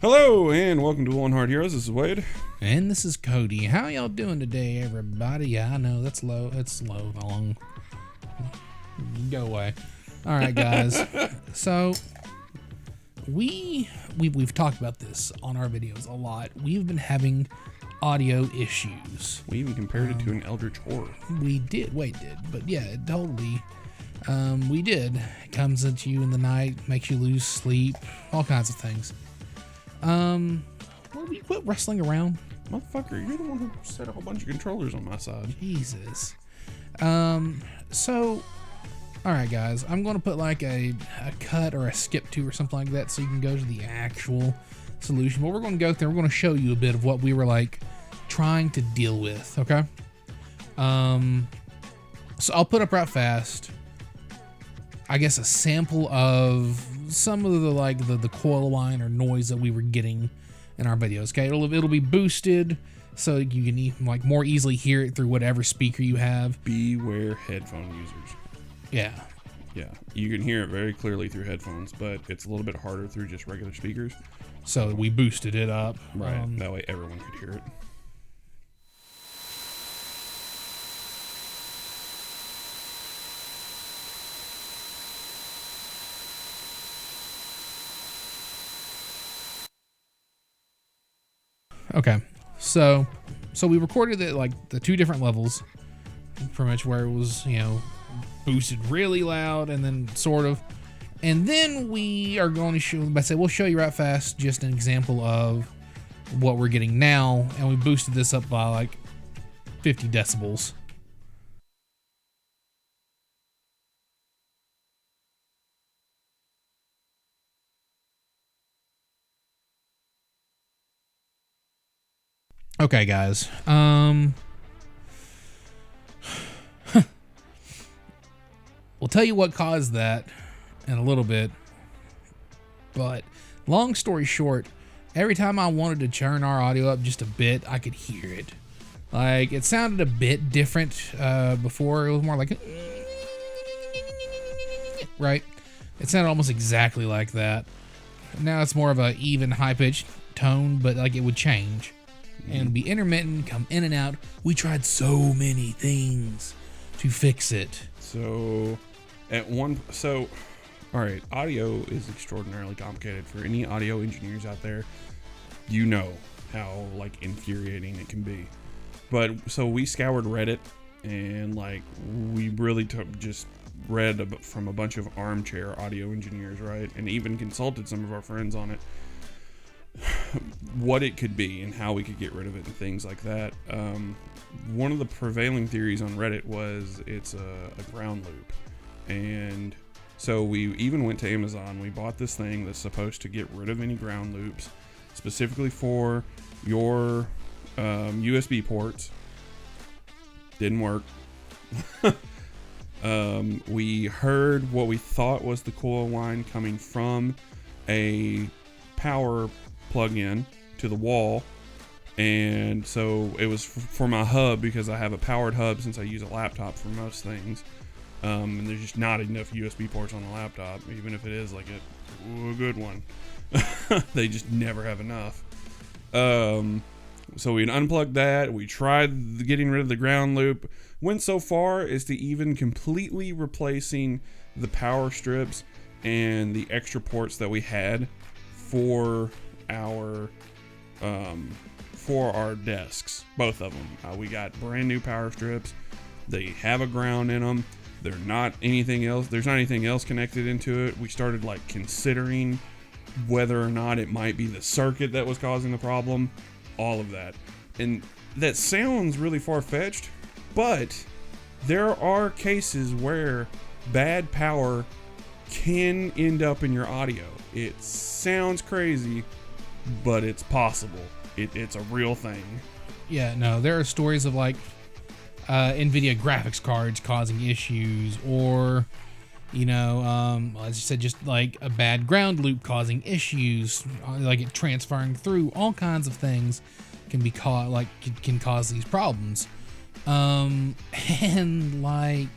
Hello and welcome to One Heart Heroes. This is Wade. And this is Cody. How y'all doing today, everybody? Yeah, I know that's low. It's low. Long. Go away. All right, guys. So we've talked about this on our videos a lot. We've been having audio issues. We even compared it to an eldritch horror. We did. Wade did, but yeah, totally. We did. It comes at you in the night, makes you lose sleep, all kinds of things. Well, we quit wrestling around. Motherfucker, you're the one who set a whole bunch of controllers on my side. Jesus. So, alright guys, I'm going to put like a cut or a skip to or something like that so you can go to the actual solution. But we're going to go through, we're going to show you a bit of what we were like trying to deal with, okay? So I'll put up right fast, I guess, a sample of some of the coil whine or noise that we were getting in our videos. Okay, it'll be boosted so you can like more easily hear it through whatever speaker you have. Beware headphone users. Yeah, you can hear it very clearly through headphones, but it's a little bit harder through just regular speakers. So we boosted it up. Right, that way everyone could hear it. Okay, so we recorded it like the two different levels, pretty much, where it was, boosted really loud and then sort of, and then we are going to show. We'll show you right fast just an example of what we're getting now, and we boosted this up by like 50 decibels. Okay, guys. We'll tell you what caused that in a little bit. But long story short, every time I wanted to turn our audio up just a bit, I could hear it. Like, it sounded a bit different before. It was more like, right? It sounded almost exactly like that. Now it's more of a even high-pitched tone, but like it would change. And be intermittent, come in and out. We tried so many things to fix it. So, all right, audio is extraordinarily complicated. For any audio engineers out there, you know how like infuriating it can be. But so we scoured Reddit and like we really read from a bunch of armchair audio engineers, right? And even consulted some of our friends on it. What it could be and how we could get rid of it and things like that. One of the prevailing theories on Reddit was it's a ground loop, and so we even went to Amazon. We bought this thing that's supposed to get rid of any ground loops, specifically for your USB ports. Didn't work. We heard what we thought was the coil whine coming from a power plug-in to the wall, and so it was for my hub, because I have a powered hub since I use a laptop for most things, and there's just not enough USB ports on the laptop, even if it is like a good one. They just never have enough. So we unplugged that. We tried getting rid of the ground loop, went so far as to even completely replacing the power strips and the extra ports that we had for our desks, both of them. We got brand new power strips. They have a ground in them. They're not anything else. There's not anything else connected into it. We started like considering whether or not it might be the circuit that was causing the problem. All of that, and that sounds really far-fetched, but there are cases where bad power can end up in your audio. It sounds crazy, but it's possible. It's a real thing. Yeah, no, there are stories of like NVIDIA graphics cards causing issues, or as you said, just like a bad ground loop causing issues, like it transferring through. All kinds of things can be can cause these problems. And like,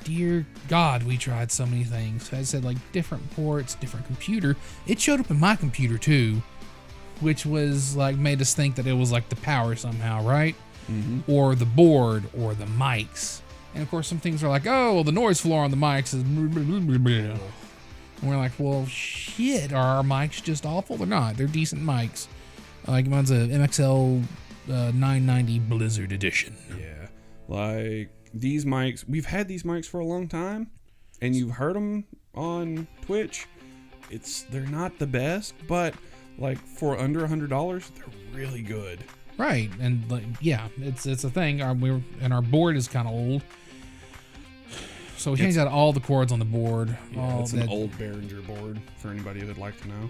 dear God, we tried so many things. As I said, like different ports, different computer. It showed up in my computer too. which was like made us think that it was like the power somehow, right? Mm-hmm. Or the board or the mics. And of course, some things are like, oh, well, the noise floor on the mics is. And we're like, well, shit, are our mics just awful? They're not. They're decent mics. Like mine's a MXL 990 Blizzard edition. Yeah, like these mics, we've had these mics for a long time, and you've heard them on Twitch. They're not the best, but like for under $100, they're really good. Right, and like, yeah, it's a thing. Our board is kind of old, so we changed out all the cords on the board. Yeah, it's an old Behringer board for anybody who would like to know.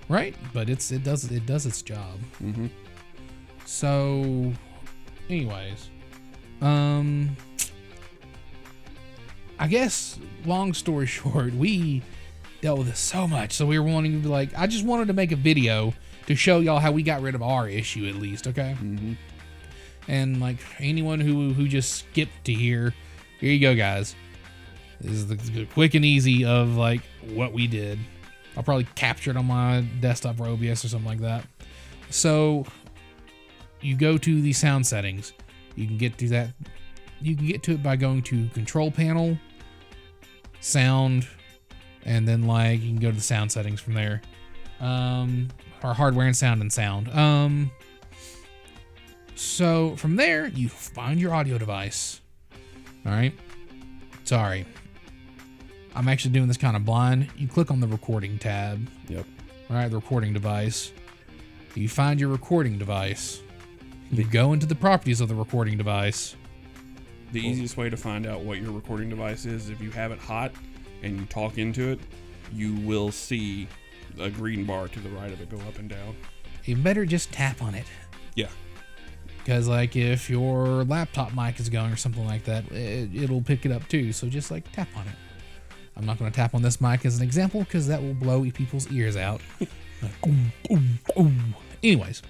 Right, but it does its job. Mm-hmm. So, anyways, I guess long story short, we dealt with this so much, so we were wanting to be like, I just wanted to make a video to show y'all how we got rid of our issue at least, okay? Mm-hmm. And like anyone who just skipped to here you go, guys. This is the quick and easy of like what we did. I'll probably capture it on my desktop for OBS or something like that. So you go to the sound settings. You can get to that. You can get to it by going to Control Panel, Sound, and then like you can go to the sound settings from there. Or hardware and sound. So from there you find your audio device. All right. Sorry, I'm actually doing this kind of blind. You click on the recording tab. Yep. All right, the recording device. You find your recording device. You go into the properties of the recording device. The easiest way to find out what your recording device is, if you have it hot and you talk into it, you will see a green bar to the right of it go up and down. You better just tap on it. Yeah. Because like if your laptop mic is going or something like that, it'll pick it up too. So just like tap on it. I'm not going to tap on this mic as an example because that will blow people's ears out. Anyways,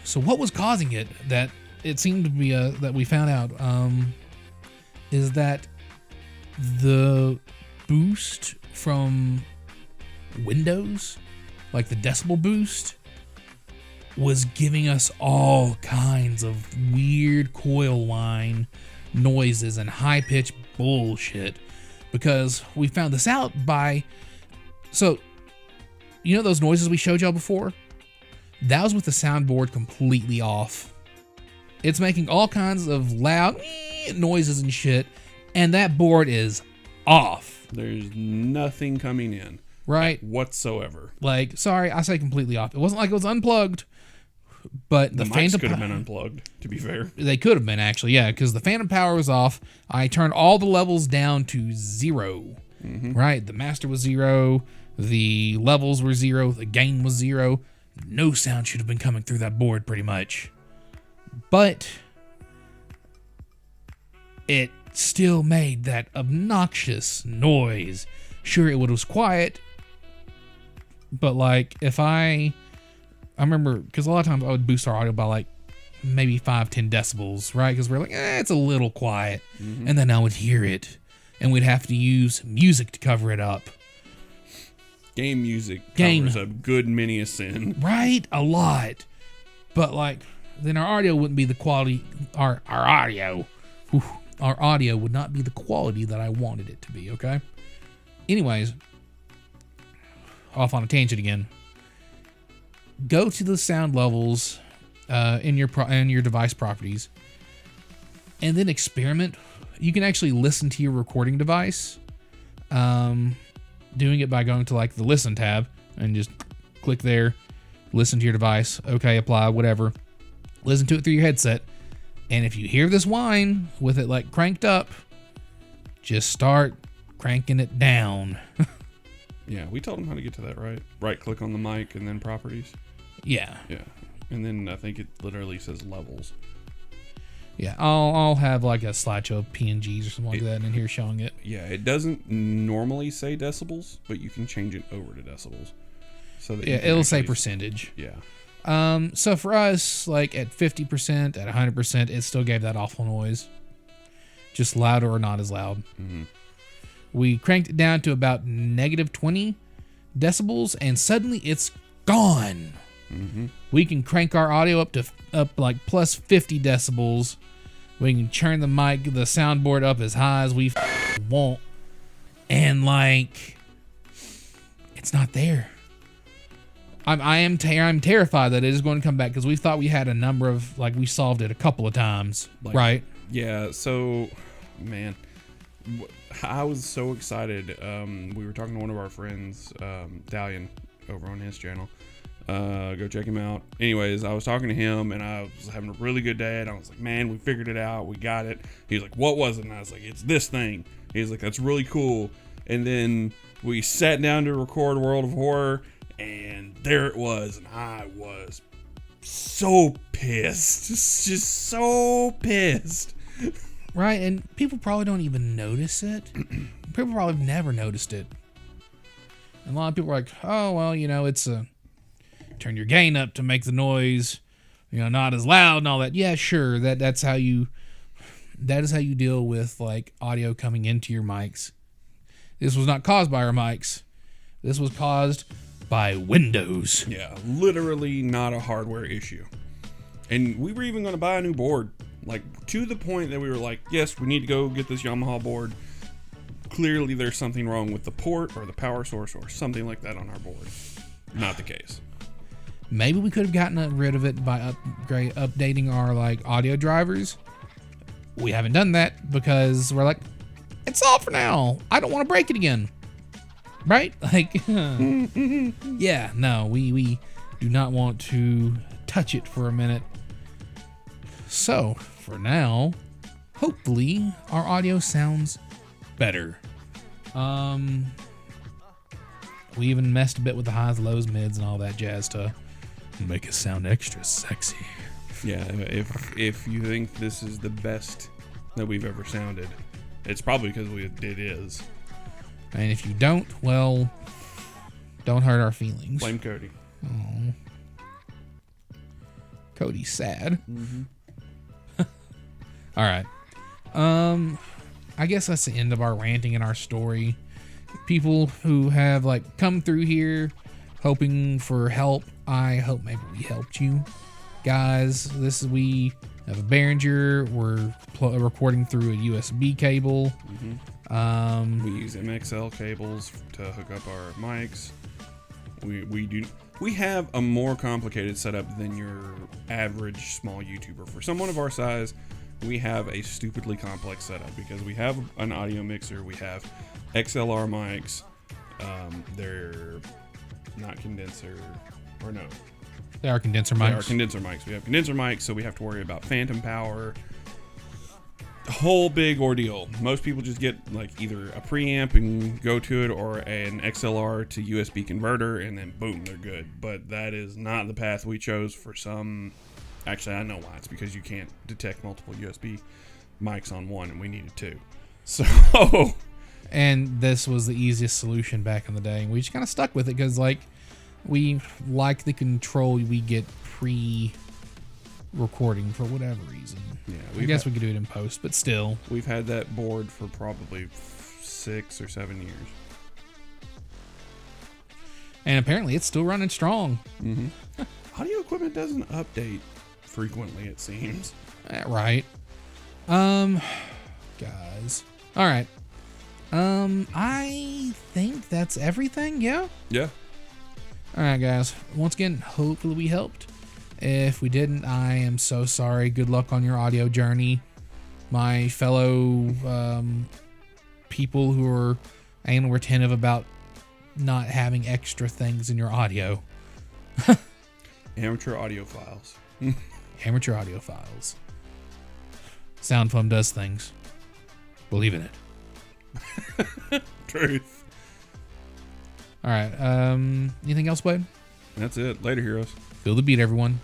so what was causing it? That it seemed to be that we found out is that the boost from Windows, like the decibel boost, was giving us all kinds of weird coil whine noises and high-pitched bullshit. Because we found this out by... So, you know those noises we showed y'all before? That was with the soundboard completely off. It's making all kinds of loud noises and shit, and that board is off. There's nothing coming in. Right? Whatsoever. Like, sorry, I say completely off. It wasn't like it was unplugged. But the mics could have been unplugged, to be fair. They could have been, actually, yeah, because the phantom power was off. I turned all the levels down to 0. Mm-hmm. Right? The master was 0. The levels were 0. The gain was 0. No sound should have been coming through that board, pretty much. But it still made that obnoxious noise. Sure, it was quiet, but like if I remember, because a lot of times I would boost our audio by like maybe 5-10 decibels, right? Because we're like, it's a little quiet. Mm-hmm. And then I would hear it, and we'd have to use music to cover it up. Game music covers a good many a sin. Right? A lot. But like, then our audio wouldn't be the quality, our audio would not be the quality that I wanted it to be, okay? Anyways, off on a tangent again. Go to the sound levels in your device properties, and then experiment. You can actually listen to your recording device, doing it by going to like the listen tab and just click there, listen to your device. Okay, apply, whatever. Listen to it through your headset, and if you hear this whine with it like cranked up, just start cranking it down. Yeah, we told them how to get to that, right? Right click on the mic and then properties. Yeah. Yeah. And then I think it literally says levels. Yeah, I'll have like a slideshow of PNGs or something like that in here showing it. Yeah, it doesn't normally say decibels, but you can change it over to decibels. So that it'll say percentage. Yeah. So for us, like at 50%, at 100%, it still gave that awful noise. Just louder or not as loud. Mm-hmm. We cranked it down to about -20 decibels, and suddenly it's gone. Mm-hmm. We can crank our audio up like plus 50 decibels. We can turn the soundboard up as high as we want. And like, it's not there. I'm terrified that it is going to come back because we thought we had a number of, like, we solved it a couple of times, right? Yeah, so, man, I was so excited. We were talking to one of our friends, Dalian, over on his channel. Go check him out. Anyways, I was talking to him, and I was having a really good day, and I was like, man, we figured it out. We got it. He was like, what was it? And I was like, it's this thing. He was like, that's really cool. And then we sat down to record World of Horror, and there it was, and I was so pissed. Just so pissed. Right, and people probably don't even notice it. People probably have never noticed it. And a lot of people are like, oh, well, it's turn your gain up to make the noise, not as loud and all that. Yeah, sure, that is how you deal with, like, audio coming into your mics. This was not caused by our mics. This was caused by Windows. Yeah, literally not a hardware issue. And we were even going to buy a new board, like, to the point that we were like, yes, we need to go get this Yamaha board. Clearly there's something wrong with the port or the power source or something like that on our board. Not the case. Maybe we could have gotten rid of it by updating our, like, audio drivers. We haven't done that because we're like, it's all for now. I don't want to break it again. Right? Like, yeah, no, we do not want to touch it for a minute. So, for now, hopefully our audio sounds better. We even messed a bit with the highs, lows, mids, and all that jazz to make it sound extra sexy. Yeah, if you think this is the best that we've ever sounded, it's probably because it is. And if you don't, well, don't hurt our feelings. Blame Cody. Oh, Cody's sad. Mm-hmm. All right. I guess that's the end of our ranting and our story. People who have, like, come through here hoping for help, I hope maybe we helped you. Guys, we have a Behringer. We're recording through a USB cable. Mm-hmm. We use MXL cables to hook up our mics. We have a more complicated setup than your average small YouTuber. For someone of our size, we have a stupidly complex setup because we have an audio mixer. We have XLR mics. They're not condenser, or no. They are condenser mics. They are condenser mics. We have condenser mics, so we have to worry about phantom power. Whole big ordeal. Most people just get, like, either a preamp and go to it, or an XLR to USB converter, and then boom, they're good. But that is not the path we chose for some. Actually, I know why. It's because you can't detect multiple USB mics on one, and we needed two. So. And this was the easiest solution back in the day. And we just kind of stuck with it because, like, we like the control we get pre-recording for whatever reason. Yeah, I guess we could do it in post, but still. We've had that board for probably 6 or 7 years. And apparently it's still running strong. Mm-hmm. Audio equipment doesn't update frequently, it seems. Right. Guys. All right. I think that's everything, yeah? Yeah. All right, guys. Once again, hopefully we helped. If we didn't, I am so sorry. Good luck on your audio journey. My fellow people who are anal retentive about not having extra things in your audio. Amateur audiophiles. Amateur audiophiles. SoundFun does things. Believe in it. Truth. All right. Anything else, Wade? That's it. Later, heroes. Feel the beat, everyone.